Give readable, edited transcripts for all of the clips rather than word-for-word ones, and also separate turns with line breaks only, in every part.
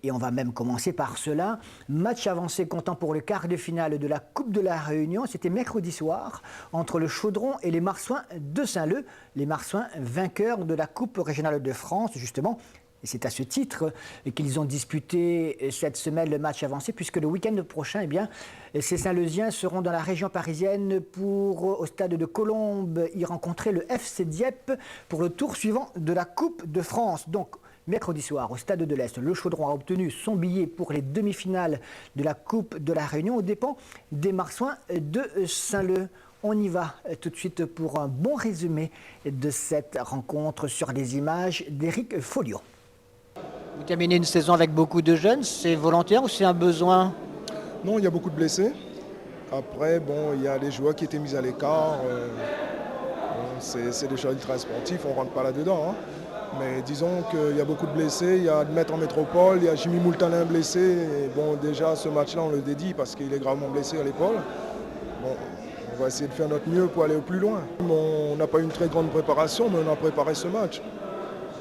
Et on va même commencer par cela. Match avancé comptant pour le quart de finale de la Coupe de la Réunion. C'était mercredi soir entre le Chaudron et les Marsouins de Saint-Leu. Les Marsouins vainqueurs de la Coupe régionale de France, justement. Et c'est à ce titre qu'ils ont disputé cette semaine le match avancé, puisque le week-end prochain, eh bien, ces Saint-Leusiens seront dans la région parisienne au stade de Colombes y rencontrer le FC Dieppe pour le tour suivant de la Coupe de France. Donc, mercredi soir, au stade de l'Est, le Chaudron a obtenu son billet pour les demi-finales de la Coupe de la Réunion aux dépens des Marsouins de Saint-Leu. On y va tout de suite pour un bon résumé de cette rencontre sur les images d'Éric Folliot. Vous terminez une saison avec beaucoup de jeunes, c'est volontaire ou c'est un besoin?
Non, il y a beaucoup de blessés. Après, bon, il y a les joueurs qui étaient mis à l'écart. C'est des choses ultra sportifs, on ne rentre pas là-dedans. Hein. Mais disons qu'il y a beaucoup de blessés. Il y a Maître en métropole, il y a Jimmy Moultanin blessé. Et bon, déjà, ce match-là, on le dédie parce qu'il est gravement blessé à l'épaule. Bon, on va essayer de faire notre mieux pour aller au plus loin. On n'a pas eu une très grande préparation, mais on a préparé ce match.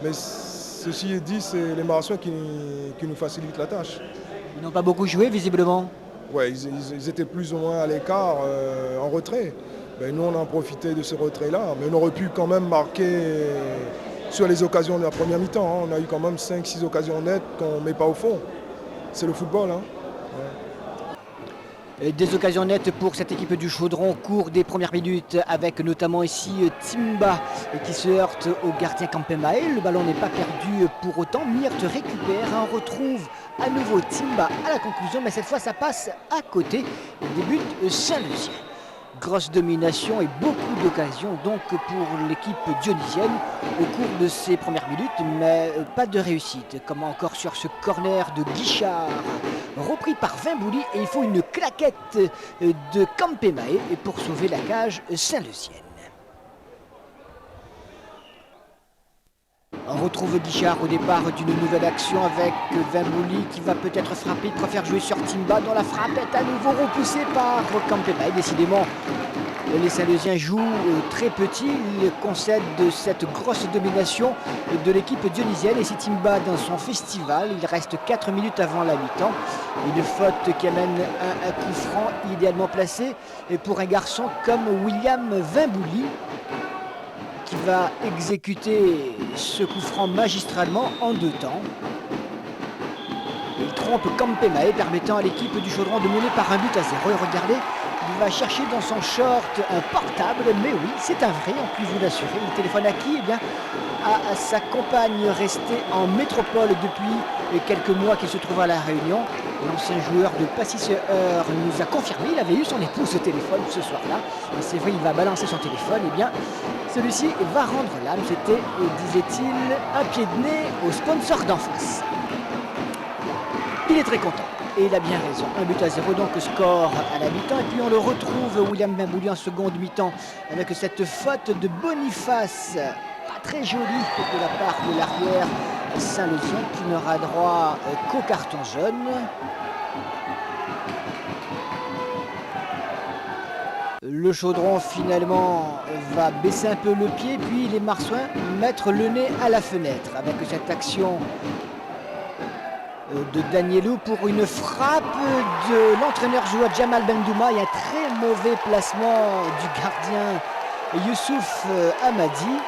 Mais ceci est dit, c'est les Marsouins qui nous facilitent la tâche.
Ils n'ont pas beaucoup joué, visiblement.
Oui, ils étaient plus ou moins à l'écart, en retrait. Ben, nous, on a profité de ce retrait-là, mais on aurait pu quand même marquer sur les occasions de la première mi-temps. Hein. On a eu quand même 5-6 occasions nettes qu'on ne met pas au fond. C'est le football. Hein.
Ouais. Des occasions nettes pour cette équipe du Chaudron au cours des premières minutes, avec notamment ici Timba qui se heurte au gardien Campemae. Le ballon n'est pas perdu pour autant. Myrte récupère, on retrouve à nouveau Timba à la conclusion, mais cette fois ça passe à côté. Le début Saint-Leusien. Grosse domination et beaucoup d'occasions donc pour l'équipe dionysienne au cours de ces premières minutes, mais pas de réussite, comme encore sur ce corner de Guichard, repris par Vimbouli, et il faut une claquette de Campemae pour sauver la cage saint-leusienne. On retrouve Guichard au départ d'une nouvelle action avec Vimbouli qui va peut-être frapper. Il préfère jouer sur Timba dont la frappe est à nouveau repoussée par Campemae. Décidément, les Saint-Leusiens jouent très petit. Ils concèdent cette grosse domination de l'équipe dionysienne. Et si Timba dans son festival, il reste 4 minutes avant la mi-temps. Une faute qui amène un coup franc idéalement placé pour un garçon comme William Vimbouli, qui va exécuter ce coup franc magistralement en 2 temps. Il trompe Campemae, permettant à l'équipe du Chaudron de mener par 1-0. Et regardez, il va chercher dans son short un portable, mais oui, c'est un vrai, on peut vous l'assurer. Il téléphone à qui? Eh bien, à sa compagne restée en métropole depuis quelques mois, qui se trouve à La Réunion. L'ancien joueur de Passisseur nous a confirmé, il avait eu son épouse au téléphone ce soir-là. Et c'est vrai, il va balancer son téléphone. Eh bien, celui-ci va rendre l'âme. C'était, disait-il, un pied de nez au sponsor d'en face. Il est très content. Et il a bien raison. 1-0, donc score à la mi-temps. Et puis on le retrouve, William Vimbouli, en seconde mi-temps, avec cette faute de Boniface, pas très jolie de la part de l'arrière saint-leusien, qui n'aura droit qu'au carton jaune. Le Chaudron finalement va baisser un peu le pied, puis les Marsouins mettre le nez à la fenêtre avec cette action de Danielou pour une frappe de l'entraîneur joueur Jamal Bendouma. Il y a un très mauvais placement du gardien Youssouf Hamadi,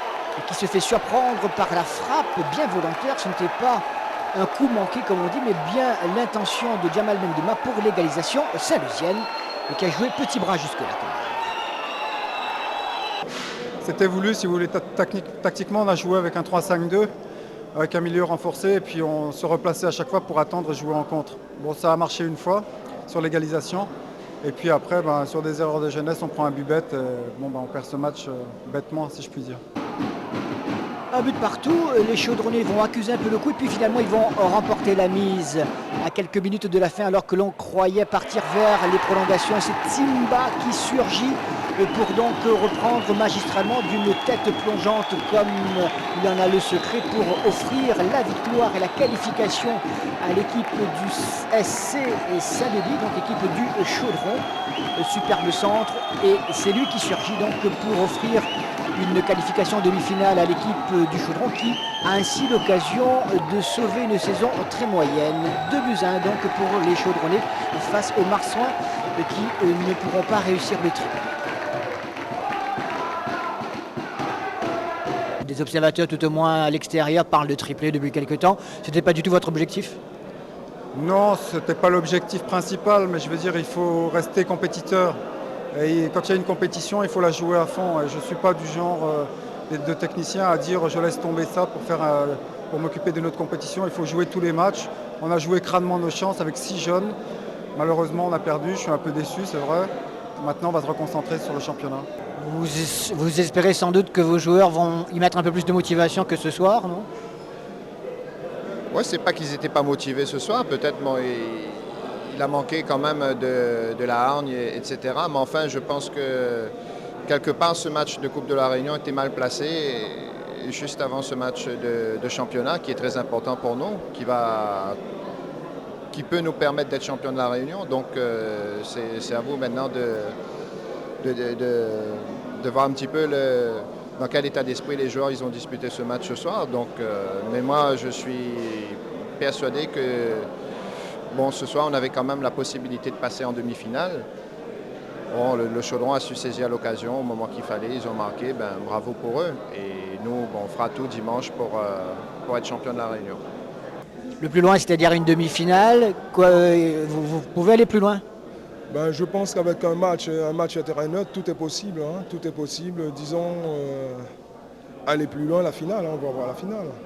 qui se fait surprendre par la frappe bien volontaire. Ce n'était pas un coup manqué comme on dit, mais bien l'intention de Jamal Bendouma pour l'égalisation saint-leusienne, et qui a joué petit bras jusque-là.
C'était voulu, si vous voulez, tactiquement on a joué avec un 3-5-2, avec un milieu renforcé, et puis on se replaçait à chaque fois pour attendre et jouer en contre. Bon, ça a marché une fois sur l'égalisation, et puis après, sur des erreurs de jeunesse, on prend un but bête, et, on perd ce match bêtement, si je puis dire.
Un but partout, les Chaudronnais vont accuser un peu le coup, et puis finalement ils vont remporter la mise à quelques minutes de la fin, alors que l'on croyait partir vers les prolongations. C'est Timba qui surgit pour donc reprendre magistralement d'une tête plongeante, comme il en a le secret, pour offrir la victoire et la qualification à l'équipe du SC et Saint-Denis, donc l'équipe du Chaudron. Superbe centre, et c'est lui qui surgit donc pour offrir une qualification en demi-finale à l'équipe du Chaudron qui a ainsi l'occasion de sauver une saison très moyenne. 2-1 donc pour les Chaudronnais face aux Marsouins qui ne pourront pas réussir le triple. Des observateurs tout au moins à l'extérieur parlent de triplé depuis quelques temps. Ce n'était pas du tout votre objectif?
Non, ce n'était pas l'objectif principal, mais je veux dire, il faut rester compétiteur. Et quand il y a une compétition, il faut la jouer à fond. Et je ne suis pas du genre de technicien à dire je laisse tomber ça pour m'occuper de notre compétition. Il faut jouer tous les matchs. On a joué crânement nos chances avec 6 jeunes. Malheureusement, on a perdu. Je suis un peu déçu, c'est vrai. Maintenant, on va se reconcentrer sur le championnat.
Vous espérez sans doute que vos joueurs vont y mettre un peu plus de motivation que ce soir, non?
Ouais, c'est pas qu'ils n'étaient pas motivés ce soir. Peut-être bon, il a manqué quand même de la hargne, etc. Mais enfin, je pense que quelque part, ce match de Coupe de la Réunion était mal placé. Et juste avant ce match de championnat, qui est très important pour nous, qui peut nous permettre d'être champion de la Réunion. Donc, c'est à vous maintenant de voir un petit peu dans quel état d'esprit les joueurs ils ont disputé ce match ce soir. Donc, mais moi, je suis persuadé que bon, ce soir, on avait quand même la possibilité de passer en demi-finale. Bon, le Chaudron a su saisir l'occasion au moment qu'il fallait. Ils ont marqué, ben, bravo pour eux. Et nous, bon, on fera tout dimanche pour être champion de la Réunion.
Le plus loin, c'est-à-dire une demi-finale. Vous pouvez aller plus loin?
Ben, je pense qu'avec un match à terrain neutre, tout est possible. Hein, tout est possible. Disons, aller plus loin, la finale. On va voir la finale.